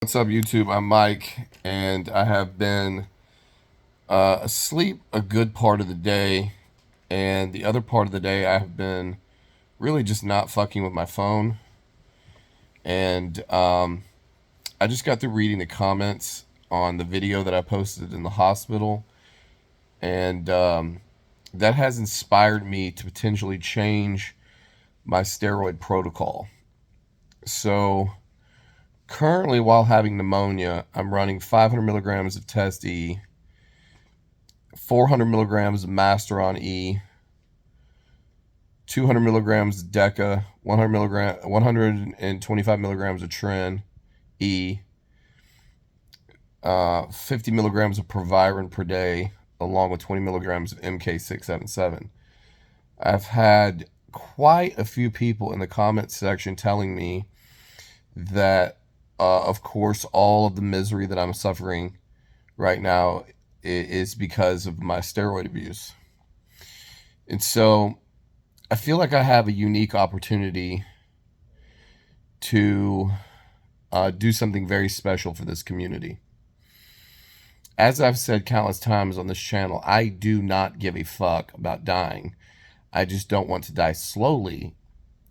What's up, YouTube? I'm Mike, and I have been asleep a good part of the day, and the other part of the day I have been really just not fucking with my phone. And I just got through reading the comments on the video that I posted in the hospital, and that has inspired me to potentially change my steroid protocol. So, currently, while having pneumonia, I'm running 500 milligrams of Test E, 400 milligrams of Masteron E, 200 milligrams of Deca, 125 milligrams of Tren E, 50 milligrams of Proviron per day, along with 20 milligrams of MK677. I've had quite a few people in the comments section telling me that, of course, all of the misery that I'm suffering right now is because of my steroid abuse. And so I feel like I have a unique opportunity to do something very special for this community. As I've said countless times on this channel, I do not give a fuck about dying. I just don't want to die slowly.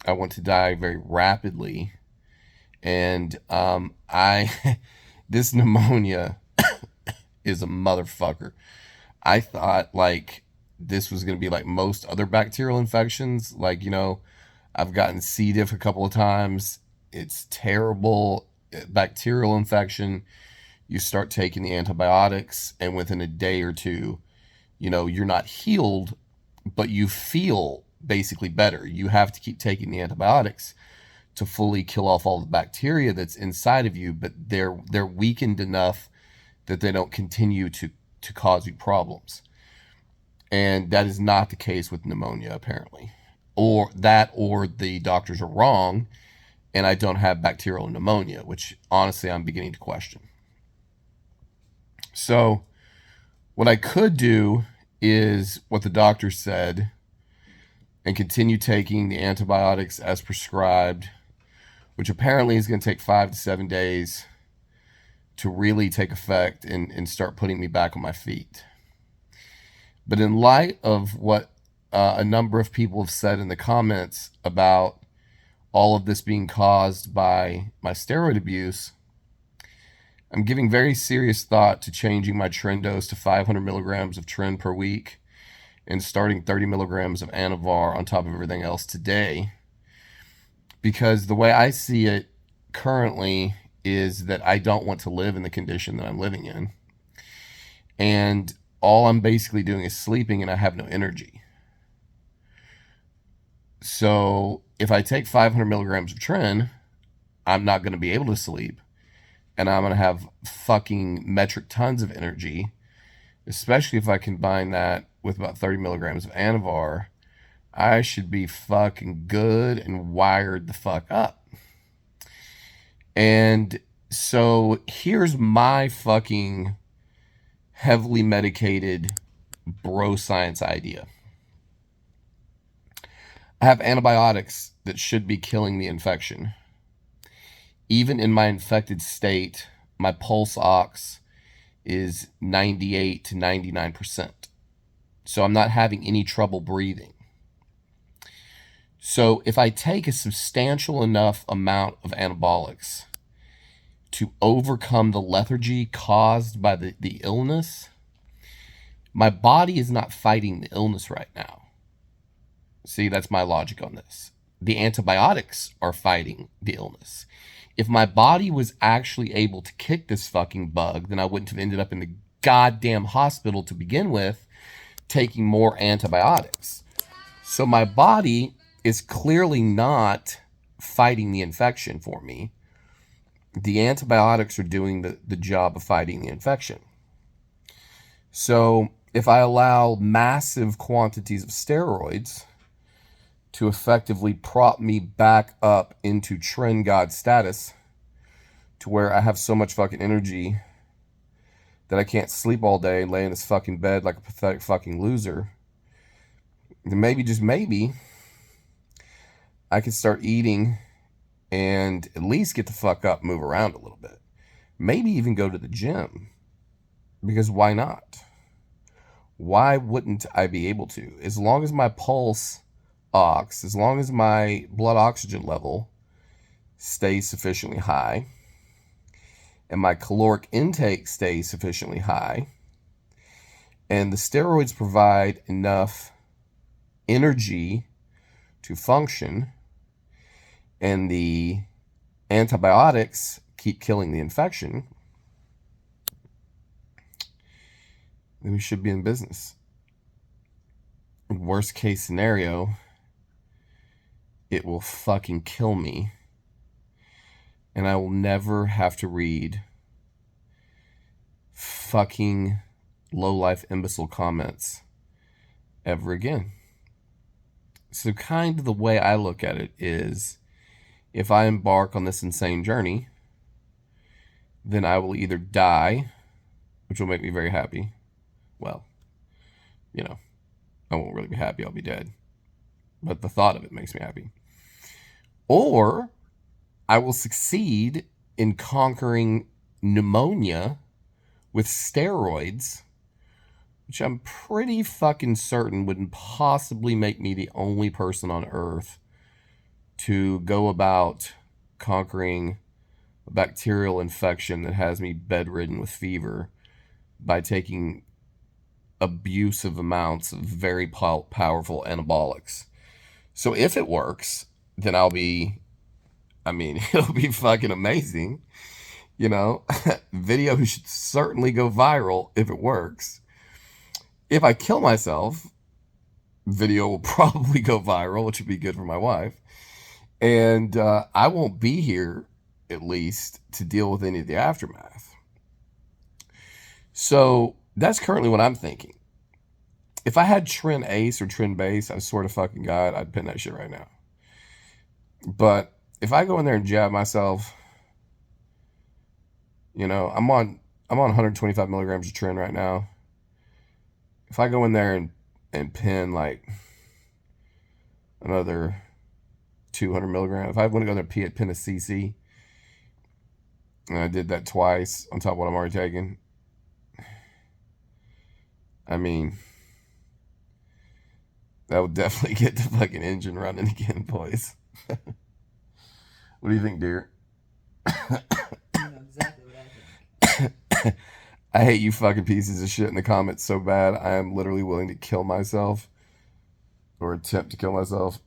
I want to die very rapidly. And this pneumonia is a motherfucker. I thought like this was going to be like most other bacterial infections. Like, I've gotten C. diff a couple of times. It's terrible. Bacterial infection. You start taking the antibiotics, and within a day or two, you're not healed, but you feel basically better. You have to keep taking the antibiotics to fully kill off all the bacteria that's inside of you, but they're weakened enough that they don't continue to cause you problems. And that is not the case with pneumonia, apparently. Or the doctors are wrong, and I don't have bacterial pneumonia, which honestly I'm beginning to question. So, what I could do is what the doctor said and continue taking the antibiotics as prescribed, which apparently is going to take 5 to 7 days to really take effect and start putting me back on my feet. But in light of what a number of people have said in the comments about all of this being caused by my steroid abuse, I'm giving very serious thought to changing my Tren dose to 500 milligrams of Tren per week and starting 30 milligrams of Anavar on top of everything else today. Because the way I see it currently is that I don't want to live in the condition that I'm living in. And all I'm basically doing is sleeping, and I have no energy. So if I take 500 milligrams of Tren, I'm not going to be able to sleep, and I'm going to have fucking metric tons of energy, especially if I combine that with about 30 milligrams of Anavar. I should be fucking good and wired the fuck up. And so here's my fucking heavily medicated bro science idea. I have antibiotics that should be killing the infection. Even in my infected state, my pulse ox is 98 to 99%. So I'm not having any trouble breathing. So if I take a substantial enough amount of anabolics to overcome the lethargy caused by the illness, my body is not fighting the illness right now. See, that's my logic on this. The antibiotics are fighting the illness. If my body was actually able to kick this fucking bug, then I wouldn't have ended up in the goddamn hospital to begin with, taking more antibiotics. So my body is clearly not fighting the infection for me. The antibiotics are doing the job of fighting the infection. So if I allow massive quantities of steroids to effectively prop me back up into Tren God status, to where I have so much fucking energy that I can't sleep all day and lay in this fucking bed like a pathetic fucking loser, then maybe, just maybe, I can start eating and at least get the fuck up, move around a little bit. maybe even go to the gym, because why not? Why wouldn't I be able to? As long as my pulse ox, as long as my blood oxygen level stays sufficiently high and my caloric intake stays sufficiently high, and the steroids provide enough energy to function, and the antibiotics keep killing the infection, then we should be in business. Worst case scenario, it will fucking kill me, and I will never have to read fucking low-life imbecile comments ever again. So kind of the way I look at it is, if I embark on this insane journey, then I will either die, which will make me very happy. Well, you know, I won't really be happy, I'll be dead. But the thought of it makes me happy. Or I will succeed in conquering pneumonia with steroids, which I'm pretty fucking certain wouldn't possibly make me the only person on earth to go about conquering a bacterial infection that has me bedridden with fever by taking abusive amounts of very powerful anabolics. So if it works, then it'll be fucking amazing. Video should certainly go viral if it works. If I kill myself, video will probably go viral, which would be good for my wife. And I won't be here, at least, to deal with any of the aftermath. So that's currently what I'm thinking. If I had Tren Ace or Tren Base, I swear to fucking God, I'd pin that shit right now. But if I go in there and jab myself, I'm on 125 milligrams of Tren right now. If I go in there and pin like another 200 milligrams, if I want to go in there and pin a CC, and I did that twice on top of what I'm already taking, I mean, that would definitely get the fucking engine running again, boys. What do you think, dear? You know exactly what I think. I hate you fucking pieces of shit in the comments so bad, I am literally willing to kill myself or attempt to kill myself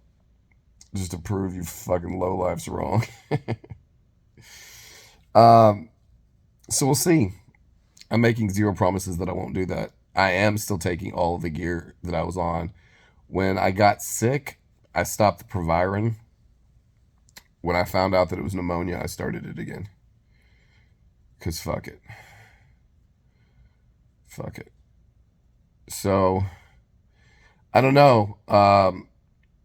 just to prove you fucking lowlifes wrong. So we'll see. I'm making zero promises that I won't do that. I am still taking all of the gear that I was on. When I got sick, I stopped the Proviron. When I found out that it was pneumonia, I started it again. Because fuck it. Fuck it. So, I don't know.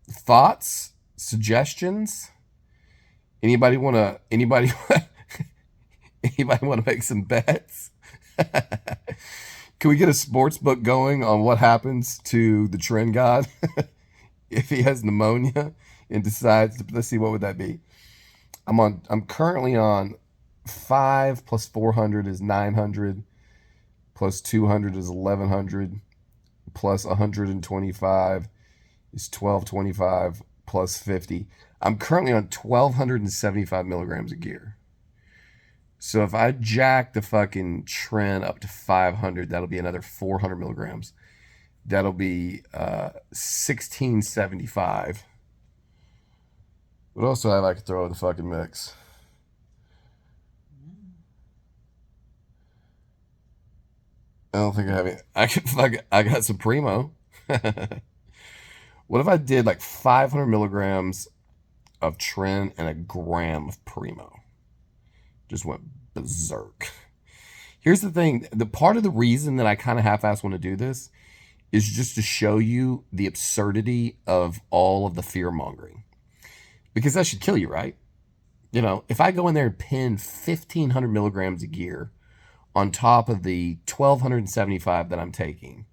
Thoughts? Suggestions? Anybody want to make some bets? Can we get a sports book going on what happens to the Tren God if he has pneumonia and decides to, let's see, what would that be? I'm currently on 5 plus 400 is 900, plus 200 is 1100, plus 125 is 1225, plus 50. I'm currently on 1275 milligrams of gear. So if I jack the fucking Tren up to 500, that'll be another 400 milligrams. That'll be 1675. What else do I have I could throw in the fucking mix? I don't think I have any. I got some Primo. What if I did like 500 milligrams of Tren and a gram of Primo? Just went berserk. Here's the thing. The part of the reason that I kind of half-ass want to do this is just to show you the absurdity of all of the fear-mongering. Because that should kill you, right? If I go in there and pin 1,500 milligrams of gear on top of the 1,275 that I'm taking,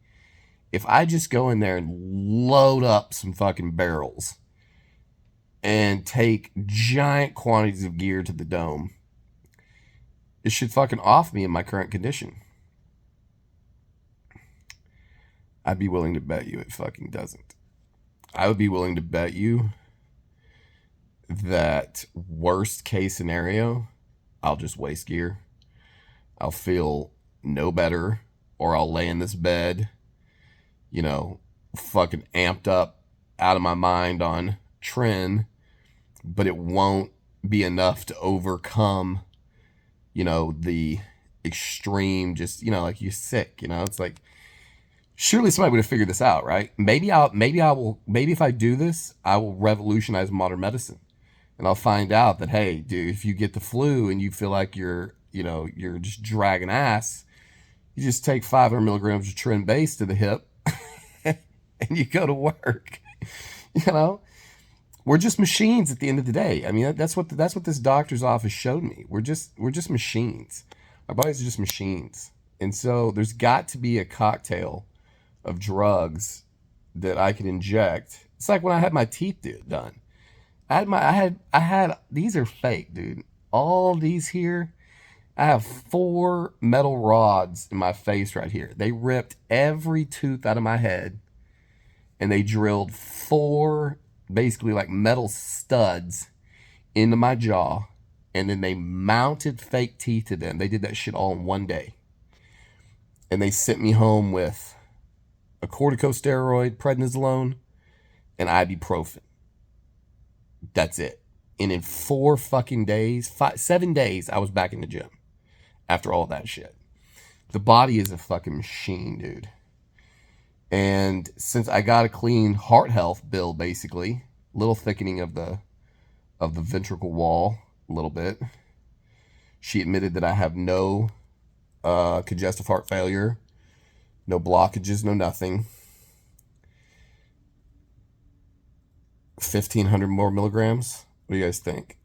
if I just go in there and load up some fucking barrels and take giant quantities of gear to the dome, it should fucking off me in my current condition. I'd be willing to bet you it fucking doesn't. I would be willing to bet you that worst case scenario, I'll just waste gear. I'll feel no better, or I'll lay in this bed, you know, fucking amped up out of my mind on Tren, but it won't be enough to overcome, the extreme, just, like you're sick, it's like, surely somebody would have figured this out, right? Maybe if I do this, I will revolutionize modern medicine. And I'll find out that, hey, dude, if you get the flu and you feel like you're just dragging ass, you just take 500 milligrams of Tren base to the hip and you go to work. We're just machines at the end of the day. I mean, that's what this doctor's office showed me. We're just machines. Our bodies are just machines. And so there's got to be a cocktail of drugs that I could inject. It's like when I had my teeth done. I had these are fake, dude. All these here, I have 4 metal rods in my face right here. They ripped every tooth out of my head and they drilled 4 basically like metal studs into my jaw, and then they mounted fake teeth to them. They did that shit all in one day. And they sent me home with a corticosteroid, prednisolone, and ibuprofen. That's it. And in 4 fucking days, 7 days, I was back in the gym after all that shit. The body is a fucking machine, dude. And since I got a clean heart health bill, basically, little thickening of the ventricle wall, a little bit. She admitted that I have no congestive heart failure, no blockages, no nothing. 1,500 more milligrams. What do you guys think?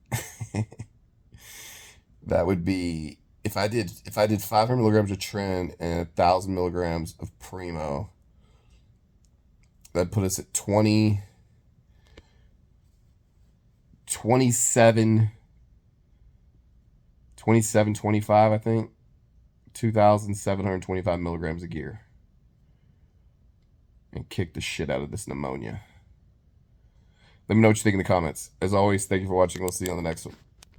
That would be if I did 500 milligrams of Tren and 1,000 milligrams of Primo. That'd put us at 27, 25, I think. 2,725 milligrams of gear. And kick the shit out of this pneumonia. Let me know what you think in the comments. As always, thank you for watching. We'll see you on the next one.